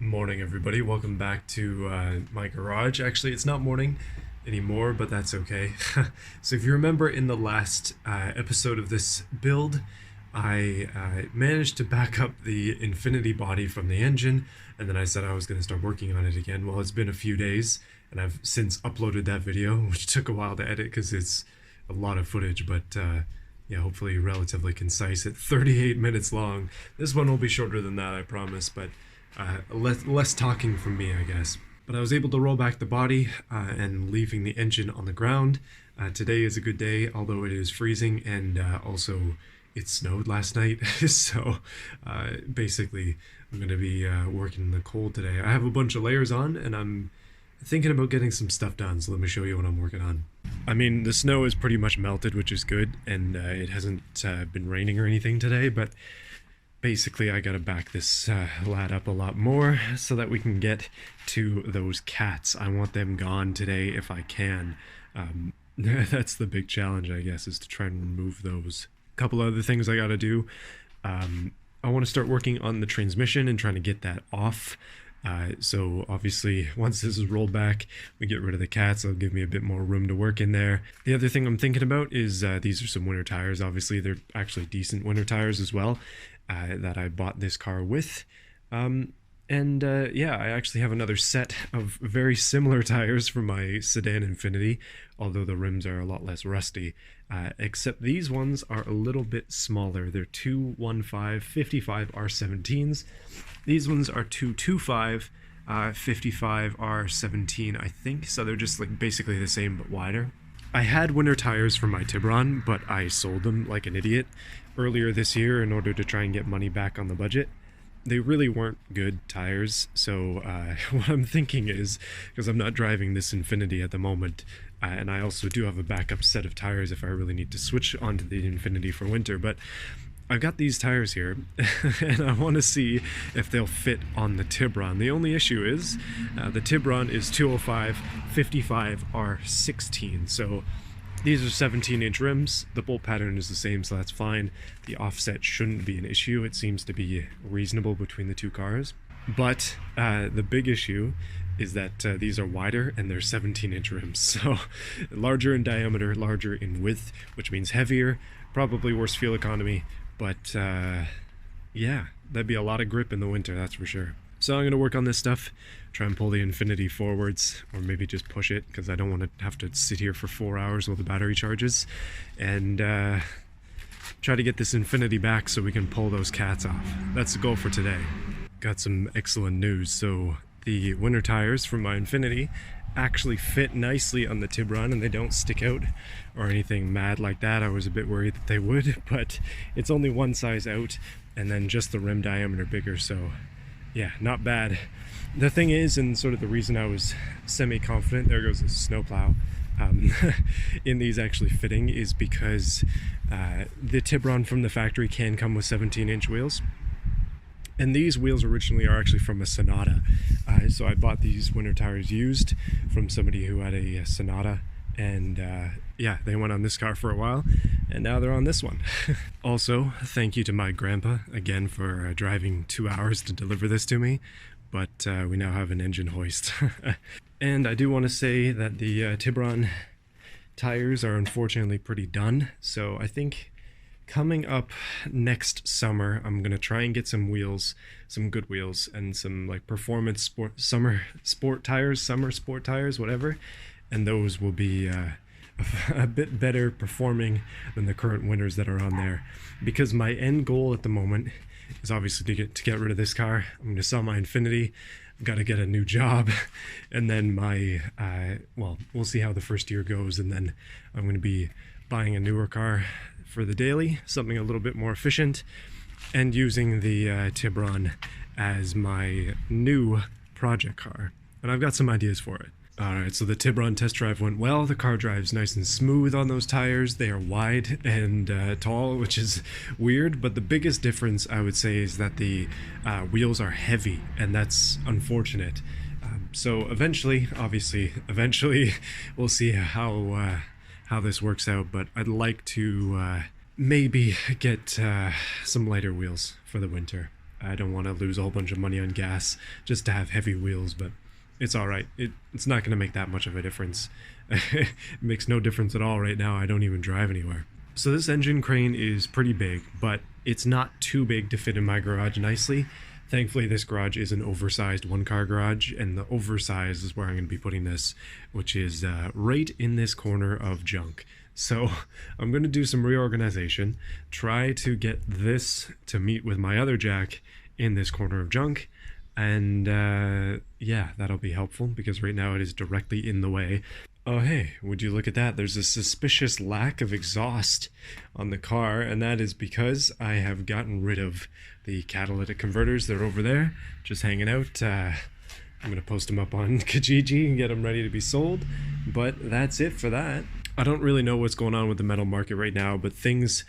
Morning, everybody. Welcome back to my garage. Actually, it's not morning anymore, but that's okay. So if you remember in the last episode of this build, I managed to back up the Infiniti body from the engine, and then I said I was going to start working on it again. Well, it's been a few days, and I've since uploaded that video, which took a while to edit because it's a lot of footage, but yeah, hopefully relatively concise at 38 minutes long. This one will be shorter than that, I promise, but less talking from me, I guess. But I was able to roll back the body and leaving the engine on the ground. Today is a good day, although it is freezing, and also it snowed last night. So basically, I'm going to be working in the cold today. I have a bunch of layers on, and I'm thinking about getting some stuff done, so let me show you what I'm working on. I mean, the snow is pretty much melted, which is good, and it hasn't been raining or anything today, but basically I gotta back this lad up a lot more so that we can get to those cats. I want them gone today if I can. That's the big challenge, I guess, is to try and remove those. A couple other things I gotta do. I want to start working on the transmission and trying to get that off. So obviously once this is rolled back, we get rid of the cats. It'll give me a bit more room to work in there. The other thing I'm thinking about is these are some winter tires. Obviously they're actually decent winter tires as well, that I bought this car with. Yeah, I actually have another set of very similar tires for my sedan Infiniti, although the rims are a lot less rusty, except these ones are a little bit smaller. They're 215 55 R17s. These ones are 225 55 R17, I think, so they're just like basically the same but wider. I had winter tires for my Tiburon, but I sold them like an idiot earlier this year in order to try and get money back on the budget. They really weren't good tires, so what I'm thinking is, because I'm not driving this Infiniti at the moment, and I also do have a backup set of tires if I really need to switch onto the Infiniti for winter, but I've got these tires here, and I want to see if they'll fit on the Tiburon. The only issue is, the Tiburon is 205 55 R16, so these are 17-inch rims. The bolt pattern is the same, so that's fine. The offset shouldn't be an issue. It seems to be reasonable between the two cars. But the big issue is that these are wider and they're 17-inch rims. So larger in diameter, larger in width, which means heavier, probably worse fuel economy. But yeah, that'd be a lot of grip in the winter, that's for sure. So I'm going to work on this stuff, try and pull the Infiniti forwards, or maybe just push it, because I don't want to have to sit here for 4 hours while the battery charges, and try to get this Infiniti back so we can pull those cats off. That's the goal for today. Got some excellent news. So the winter tires from my Infiniti actually fit nicely on the Tiburon, and they don't stick out or anything mad like that. I was a bit worried that they would, but it's only one size out, and then just the rim diameter bigger, so yeah, not bad. The thing is, and sort of the reason I was semi-confident, there goes the snowplow, in these actually fitting is because the Tiburon from the factory can come with 17-inch wheels. And these wheels originally are actually from a Sonata. So I bought these winter tires used from somebody who had a Sonata, and yeah, they went on this car for a while, and now they're on this one. Also, thank you to my grandpa again for driving 2 hours to deliver this to me, but we now have an engine hoist. And I do want to say that the Tiburon tires are unfortunately pretty done, so I think coming up next summer, I'm going to try and get some wheels, some good wheels, and some like performance summer sport tires, whatever, and those will be a bit better performing than the current winters that are on there, because my end goal at the moment is obviously to get rid of this car. I'm going to sell my Infiniti. I've got to get a new job, and then my well, we'll see how the first year goes, and then I'm going to be buying a newer car for the daily, something a little bit more efficient, and using the Tiburon as my new project car. And I've got some ideas for it. Alright, so the Tiburon test drive went well. The car drives nice and smooth on those tires. They are wide and tall, which is weird, but the biggest difference I would say is that the wheels are heavy, and that's unfortunate. So eventually, we'll see how this works out, but I'd like to maybe get some lighter wheels for the winter. I don't want to lose a whole bunch of money on gas just to have heavy wheels, but it's alright. It's not going to make that much of a difference. It makes no difference at all right now. I don't even drive anywhere. So this engine crane is pretty big, but it's not too big to fit in my garage nicely. Thankfully, this garage is an oversized one-car garage, and the oversized is where I'm going to be putting this, which is right in this corner of junk. So I'm going to do some reorganization, try to get this to meet with my other jack in this corner of junk, and yeah, that'll be helpful because right now it is directly in the way. Oh hey, would you look at that? There's a suspicious lack of exhaust on the car, and that is because I have gotten rid of the catalytic converters. They're over there, just hanging out. I'm going to post them up on Kijiji and get them ready to be sold, but that's it for that. I don't really know what's going on with the metal market right now, but things,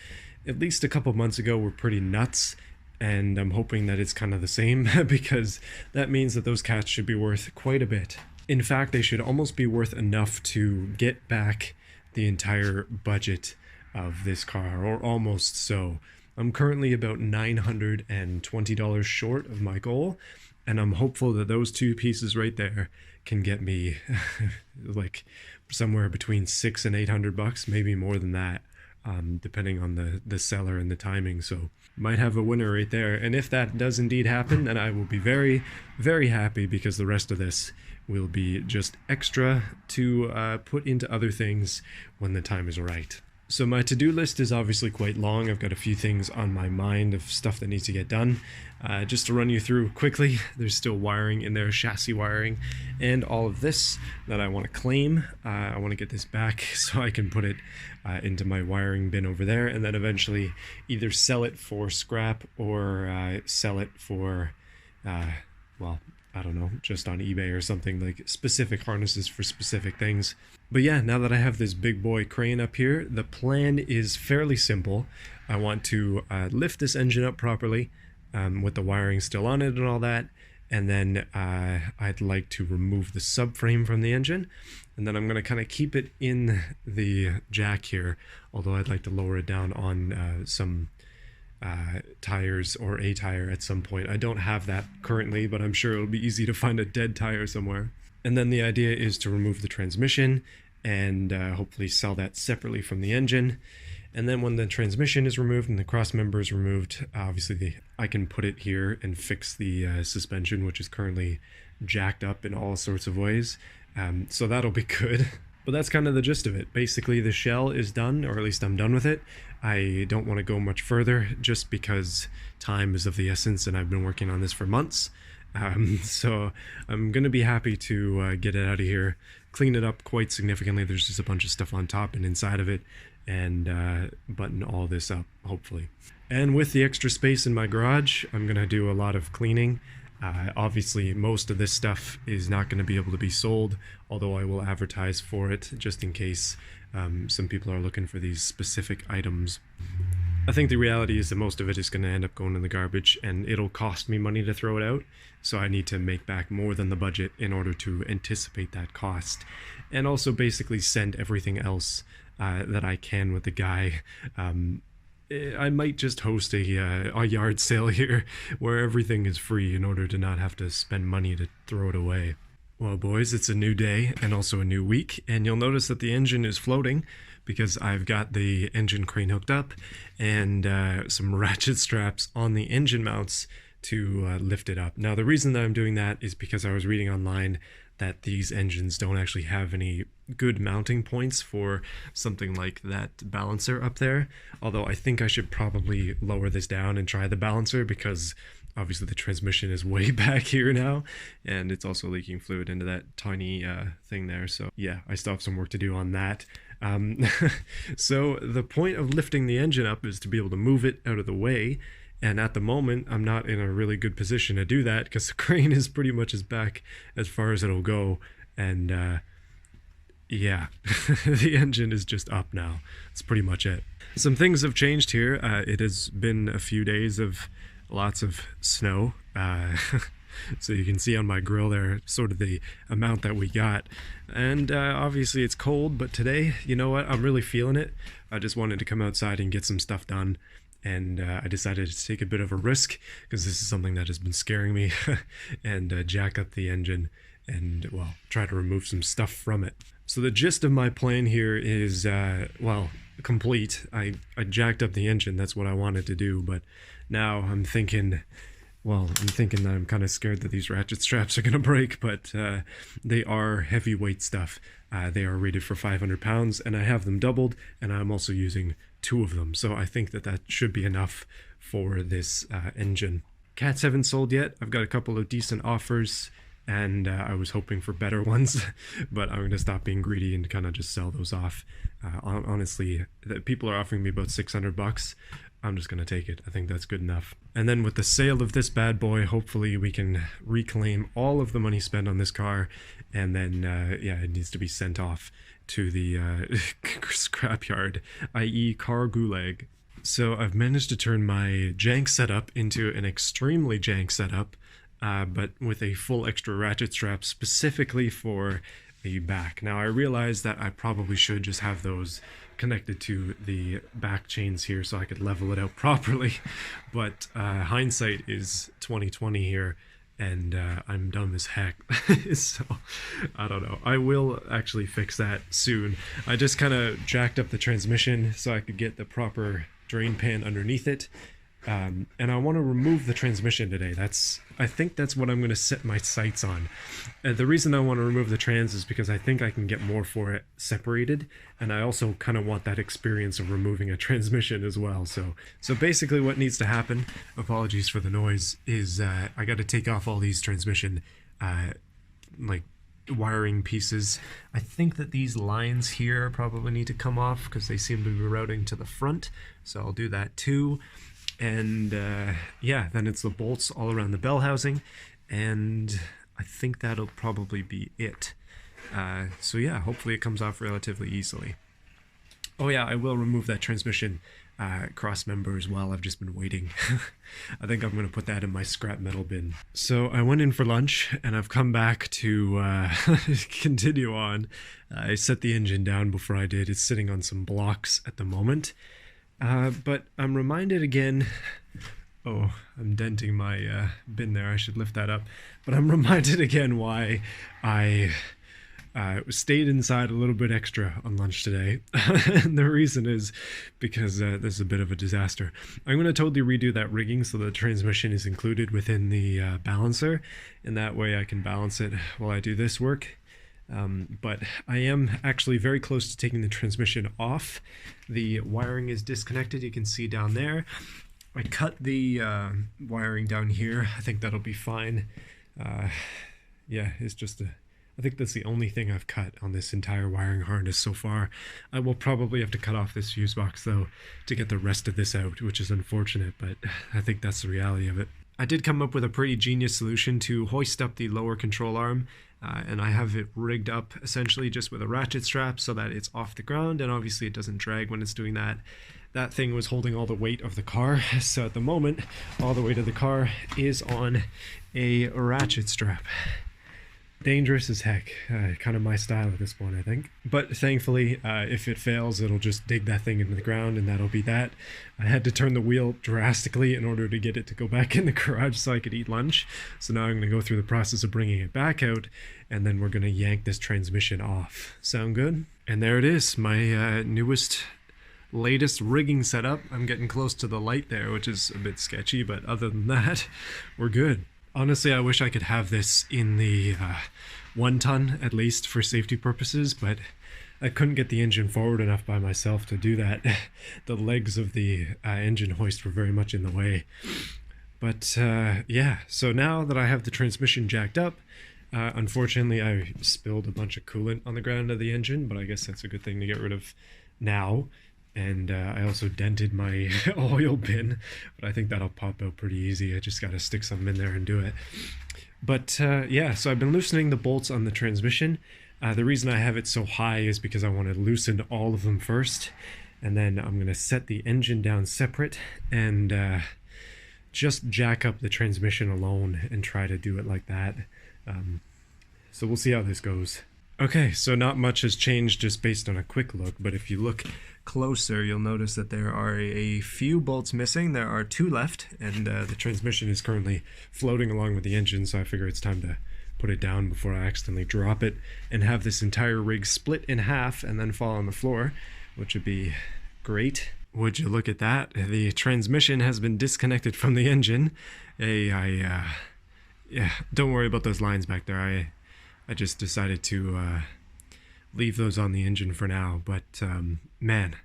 at least a couple months ago, were pretty nuts, and I'm hoping that it's kind of the same because that means that those cats should be worth quite a bit. In fact, they should almost be worth enough to get back the entire budget of this car, or almost so. I'm currently about $920 short of my goal, and I'm hopeful that those two pieces right there can get me like somewhere between $600 and $800, maybe more than that, depending on the seller and the timing. So might have a winner right there, and if that does indeed happen, then I will be very, very happy because the rest of this will be just extra to put into other things when the time is right. So my to-do list is obviously quite long. I've got a few things on my mind of stuff that needs to get done. Just to run you through quickly, there's still wiring in there, chassis wiring, and all of this that I want to claim. I want to get this back so I can put it into my wiring bin over there, and then eventually either sell it for scrap or sell it for, well, I don't know, just on eBay or something, like specific harnesses for specific things. But yeah, now that I have this big boy crane up here, the plan is fairly simple. I want to lift this engine up properly with the wiring still on it and all that, and then I'd like to remove the subframe from the engine, and then I'm going to kind of keep it in the jack here, although I'd like to lower it down on some tires or a tire at some point. I don't have that currently, but I'm sure it'll be easy to find a dead tire somewhere. And then the idea is to remove the transmission and hopefully sell that separately from the engine. And then when the transmission is removed and the cross member is removed, obviously I can put it here and fix the suspension, which is currently jacked up in all sorts of ways. So that'll be good. But that's kind of the gist of it. Basically, the shell is done, or at least I'm done with it. I don't want to go much further just because time is of the essence and I've been working on this for months. So I'm going to be happy to get it out of here, clean it up quite significantly. There's just a bunch of stuff on top and inside of it, and button all this up, hopefully. And with the extra space in my garage, I'm going to do a lot of cleaning. Obviously, most of this stuff is not going to be able to be sold, although I will advertise for it just in case some people are looking for these specific items. I think the reality is that most of it is going to end up going in the garbage, and it'll cost me money to throw it out, so I need to make back more than the budget in order to anticipate that cost, and also basically send everything else that I can with the guy. I might just host a yard sale here where everything is free in order to not have to spend money to throw it away. Well, boys, it's a new day and also a new week, and you'll notice that the engine is floating because I've got the engine crane hooked up and some ratchet straps on the engine mounts to lift it up. Now, the reason that I'm doing that is because I was reading online that these engines don't actually have any good mounting points for something like that balancer up there, although I think I should probably lower this down and try the balancer because obviously the transmission is way back here now, and it's also leaking fluid into that tiny thing there. So yeah, I still have some work to do on that. So the point of lifting the engine up is to be able to move it out of the way, and at the moment I'm not in a really good position to do that because the crane is pretty much as back as far as it'll go, and yeah, the engine is just up now. That's pretty much it. Some things have changed here. It has been a few days of lots of snow. So you can see on my grill there sort of the amount that we got. And obviously it's cold, but today, you know what? I'm really feeling it. I just wanted to come outside and get some stuff done. and I decided to take a bit of a risk because this is something that has been scaring me and jack up the engine and, well, try to remove some stuff from it. So the gist of my plan here is, well, complete. I jacked up the engine, that's what I wanted to do, but now I'm thinking, well, that I'm kind of scared that these ratchet straps are going to break, but they are heavyweight stuff. They are rated for 500 pounds, and I have them doubled, and I'm also using 2 of them, so I think that should be enough for this engine. Cats haven't sold yet. I've got a couple of decent offers, and I was hoping for better ones, but I'm going to stop being greedy and kind of just sell those off. Honestly, people are offering me about 600 bucks. I'm just going to take it. I think that's good enough. And then with the sale of this bad boy, hopefully we can reclaim all of the money spent on this car, and then, yeah, it needs to be sent off to the scrapyard, i.e. car gulag. So I've managed to turn my jank setup into an extremely jank setup, but with a full extra ratchet strap specifically for the back. Now I realize that I probably should just have those connected to the back chains here so I could level it out properly, but hindsight is 2020 here, and I'm dumb as heck. So I don't know. I will actually fix that soon. I just kind of jacked up the transmission so I could get the proper drain pan underneath it. And I want to remove the transmission today. I think that's what I'm going to set my sights on. The reason I want to remove the trans is because I think I can get more for it separated, and I also kind of want that experience of removing a transmission as well. So basically what needs to happen, apologies for the noise, is I got to take off all these transmission like wiring pieces. I think that these lines here probably need to come off because they seem to be routing to the front, so I'll do that too. And yeah, then it's the bolts all around the bell housing, and I think that'll probably be it. So yeah, hopefully it comes off relatively easily. Oh yeah, I will remove that transmission cross member as well. I've just been waiting. I think I'm going to put that in my scrap metal bin. So I went in for lunch, and I've come back to continue on. I set the engine down before I did. It's sitting on some blocks at the moment. But I'm reminded again, oh, I'm denting my bin there, I should lift that up, but I'm reminded again why I stayed inside a little bit extra on lunch today. And the reason is because this is a bit of a disaster. I'm going to totally redo that rigging so the transmission is included within the balancer, and that way I can balance it while I do this work. But I am actually very close to taking the transmission off. The wiring is disconnected, you can see down there. I cut the wiring down here. I think that'll be fine. Yeah, it's just I think that's the only thing I've cut on this entire wiring harness so far. I will probably have to cut off this fuse box though to get the rest of this out, which is unfortunate, but I think that's the reality of it. I did come up with a pretty genius solution to hoist up the lower control arm. And I have it rigged up essentially just with a ratchet strap so that it's off the ground, and obviously it doesn't drag when it's doing that. That thing was holding all the weight of the car, so at the moment all the weight of the car is on a ratchet strap. Dangerous as heck, kind of my style at this point, I think. But thankfully, if it fails, it'll just dig that thing into the ground, and that'll be that. I had to turn the wheel drastically in order to get it to go back in the garage so I could eat lunch. So now I'm going to go through the process of bringing it back out, and then we're going to yank this transmission off. Sound good? And there it is, my newest, latest rigging setup. I'm getting close to the light there, which is a bit sketchy, but other than that, we're good. Honestly, I wish I could have this in the 1 ton at least for safety purposes, but I couldn't get the engine forward enough by myself to do that. The legs of the engine hoist were very much in the way. But yeah, so now that I have the transmission jacked up, unfortunately I spilled a bunch of coolant on the ground of the engine, but I guess that's a good thing to get rid of now. And I also dented my oil bin, but I think that'll pop out pretty easy. I just got to stick something in there and do it. But yeah, so I've been loosening the bolts on the transmission. The reason I have it so high is because I want to loosen all of them first, and then I'm going to set the engine down separate and just jack up the transmission alone and try to do it like that. So we'll see how this goes. Okay, so not much has changed just based on a quick look, but if you look closer, you'll notice that there are a few bolts missing. There are 2 left, and the transmission is currently floating along with the engine, so I figure it's time to put it down before I accidentally drop it and have this entire rig split in half and then fall on the floor, which would be great. Would you look at that? The transmission has been disconnected from the engine. Yeah, don't worry about those lines back there. I just decided to leave those on the engine for now, but man,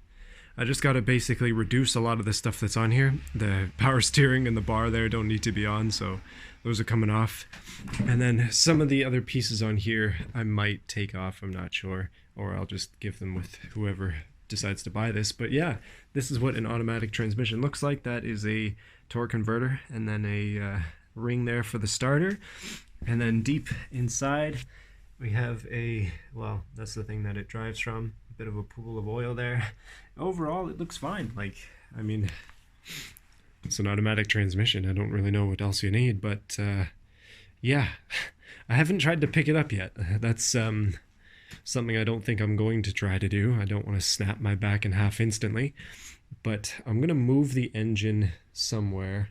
I just got to basically reduce a lot of the stuff that's on here. The power steering and the bar there don't need to be on, so those are coming off. And then some of the other pieces on here I might take off, I'm not sure, or I'll just give them with whoever decides to buy this. But yeah, this is what an automatic transmission looks like. That is a torque converter, and then a ring there for the starter. And then deep inside we have well, that's the thing that it drives from. A bit of a pool of oil there. Overall, it looks fine. Like, I mean, it's an automatic transmission. I don't really know what else you need, but yeah, I haven't tried to pick it up yet. That's something I don't think I'm going to try to do. I don't want to snap my back in half instantly, but I'm going to move the engine somewhere,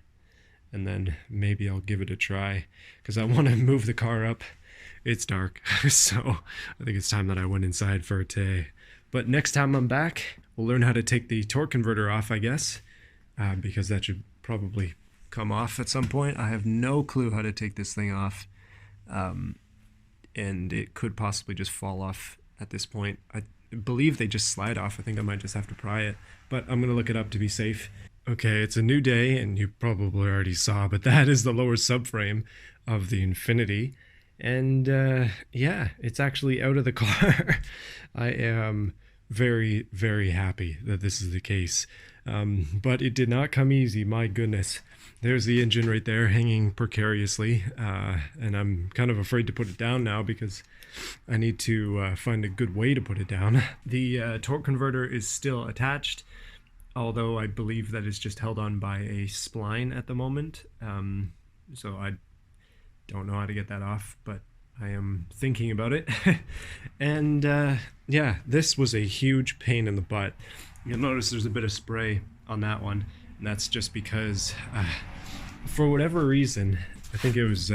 and then maybe I'll give it a try, because I want to move the car up. It's dark, so I think it's time that I went inside for today. But next time I'm back, we'll learn how to take the torque converter off, I guess, because that should probably come off at some point. I have no clue how to take this thing off, and it could possibly just fall off at this point. I believe they just slide off. I think I might just have to pry it, but I'm going to look it up to be safe. Okay, it's a new day, and you probably already saw, but that is the lower subframe of the Infiniti. And yeah, it's actually out of the car. I am very, very happy that this is the case. But it did not come easy, my goodness. There's the engine right there hanging precariously, and I'm kind of afraid to put it down now because I need to find a good way to put it down. The torque converter is still attached, although I believe that it's just held on by a spline at the moment. So I don't know how to get that off, but I am thinking about it. And yeah, this was a huge pain in the butt. You'll notice there's a bit of spray on that one, and that's just because for whatever reason, I think it was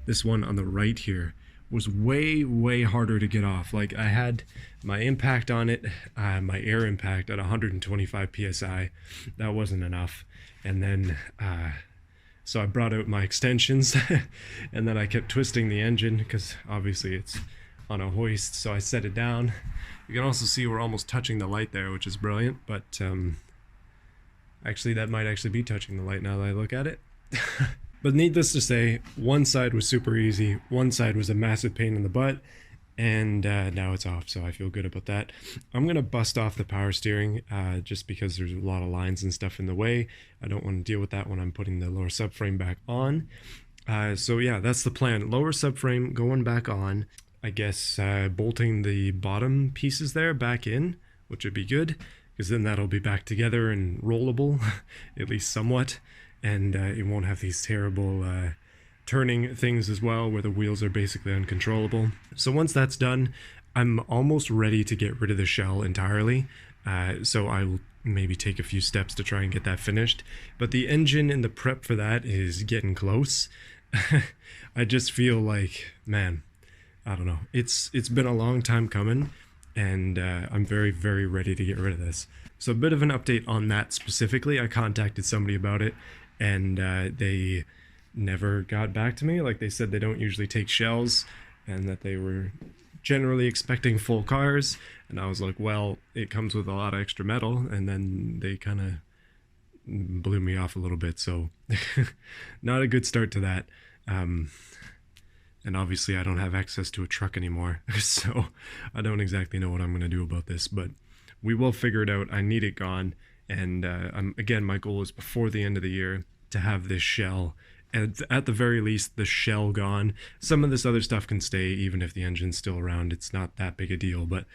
this one on the right here was way harder to get off. Like, I had my impact on it, my air impact at 125 psi. That wasn't enough. And then so I brought out my extensions and then I kept twisting the engine because obviously it's on a hoist, so I set it down. You can also see we're almost touching the light there, which is brilliant, but actually that might actually be touching the light now that I look at it. But needless to say, one side was super easy, one side was a massive pain in the butt, and now it's off, so I feel good about that. I'm going to bust off the power steering just because there's a lot of lines and stuff in the way. I don't want to deal with that when I'm putting the lower subframe back on. So yeah, that's the plan. Lower subframe going back on. I guess bolting the bottom pieces there back in, which would be good, because then that'll be back together and rollable, at least somewhat, and it won't have these terrible turning things as well, where the wheels are basically uncontrollable. So once that's done, I'm almost ready to get rid of the shell entirely, so I'll maybe take a few steps to try and get that finished, but the engine and the prep for that is getting close. I just feel like, man, I don't know, it's been a long time coming, and I'm very, very ready to get rid of this. So a bit of an update on that specifically. I contacted somebody about it, and they never got back to me. Like, they said they don't usually take shells and that they were generally expecting full cars, and I was like, well, it comes with a lot of extra metal, and then they kind of blew me off a little bit, so not a good start to that. And obviously I don't have access to a truck anymore, so I don't exactly know what I'm going to do about this, but we will figure it out. I need it gone, and again, my goal is before the end of the year to have this shell, and at the very least the shell gone. Some of this other stuff can stay even if the engine's still around. It's not that big a deal, but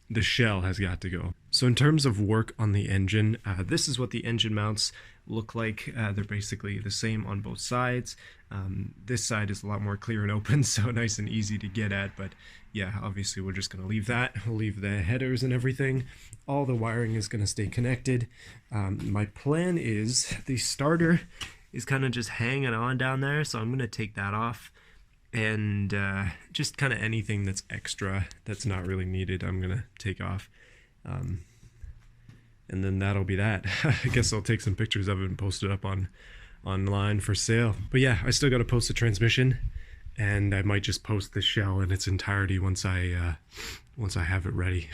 the shell has got to go. So in terms of work on the engine, this is what the engine mounts look like. They're basically the same on both sides. This side is a lot more clear and open, so nice and easy to get at, but yeah, obviously we're just going to leave that. We'll leave the headers and everything. All the wiring is going to stay connected. My plan is the starter is kind of just hanging on down there, so I'm going to take that off, and just kind of anything that's extra that's not really needed I'm going to take off. And then that'll be that. I guess I'll take some pictures of it and post it up online for sale. But yeah, I still got to post the transmission, and I might just post the shell in its entirety once I have it ready.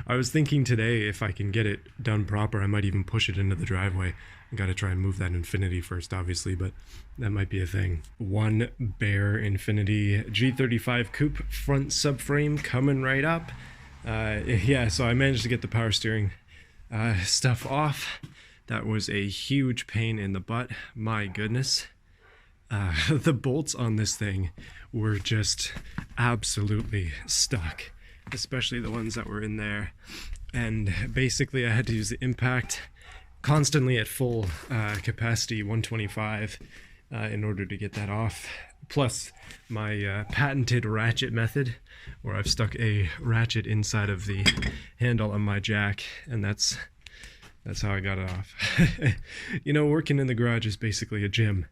I was thinking today, if I can get it done proper, I might even push it into the driveway. I got to try and move that Infiniti first, obviously, but that might be a thing. One bare Infiniti G35 coupe front subframe coming right up. Yeah, so I managed to get the power steering stuff off. That was a huge pain in the butt. My goodness. The bolts on this thing were just absolutely stuck, especially the ones that were in there. And basically I had to use the impact constantly at full capacity, 125, in order to get that off. Plus my patented ratchet method, where I've stuck a ratchet inside of the handle on my jack, and that's how I got it off. You know, working in the garage is basically a gym,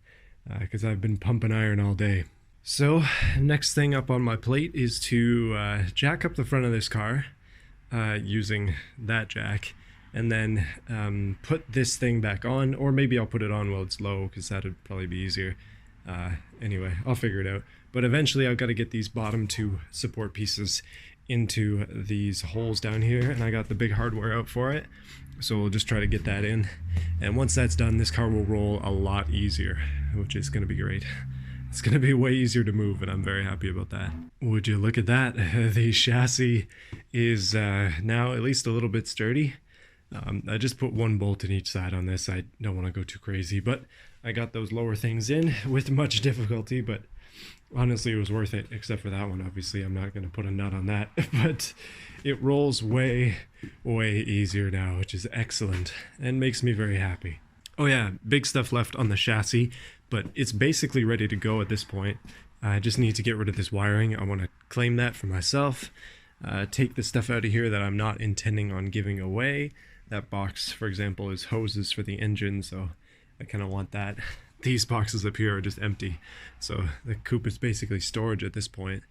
because I've been pumping iron all day. So next thing up on my plate is to jack up the front of this car using that jack, and then put this thing back on, or maybe I'll put it on while it's low, because that'd probably be easier. Anyway, I'll figure it out. But eventually I've got to get these bottom two support pieces into these holes down here, and I got the big hardware out for it. So we'll just try to get that in. And once that's done, this car will roll a lot easier, which is going to be great. It's going to be way easier to move, and I'm very happy about that. Would you look at that? The chassis is now at least a little bit sturdy. I just put one bolt in each side on this. I don't want to go too crazy, but I got those lower things in with much difficulty, but honestly it was worth it, except for that one. Obviously I'm not going to put a nut on that, but it rolls way easier now, which is excellent and makes me very happy. Oh yeah, big stuff left on the chassis, but it's basically ready to go at this point. I just need to get rid of this wiring. I want to claim that for myself, take the stuff out of here that I'm not intending on giving away. That box, for example, is hoses for the engine, so I kind of want that. These boxes up here are just empty, so the coupe is basically storage at this point.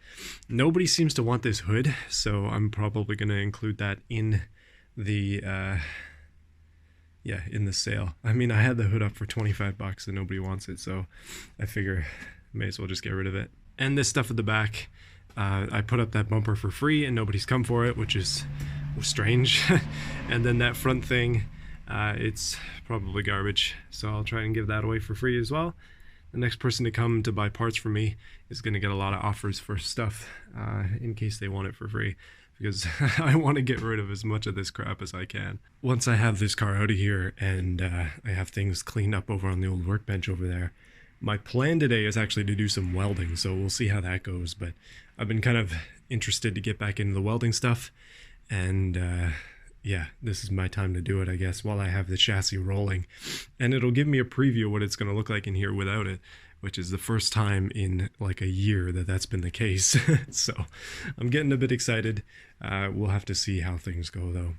Nobody seems to want this hood, so I'm probably going to include that in the in the sale. I mean, I had the hood up for 25 bucks and nobody wants it, so I figure may as well just get rid of it. And this stuff at the back, I put up that bumper for free and nobody's come for it, which is strange. And then that front thing, it's probably garbage, so I'll try and give that away for free as well. The next person to come to buy parts from me is going to get a lot of offers for stuff in case they want it for free, because I want to get rid of as much of this crap as I can. Once I have this car out of here and I have things cleaned up over on the old workbench over there, my plan today is actually to do some welding, so we'll see how that goes. But I've been kind of interested to get back into the welding stuff, and yeah, this is my time to do it, I guess, while I have the chassis rolling. And it'll give me a preview of what it's going to look like in here without it, which is the first time in like a year that that's been the case. So I'm getting a bit excited. We'll have to see how things go, though.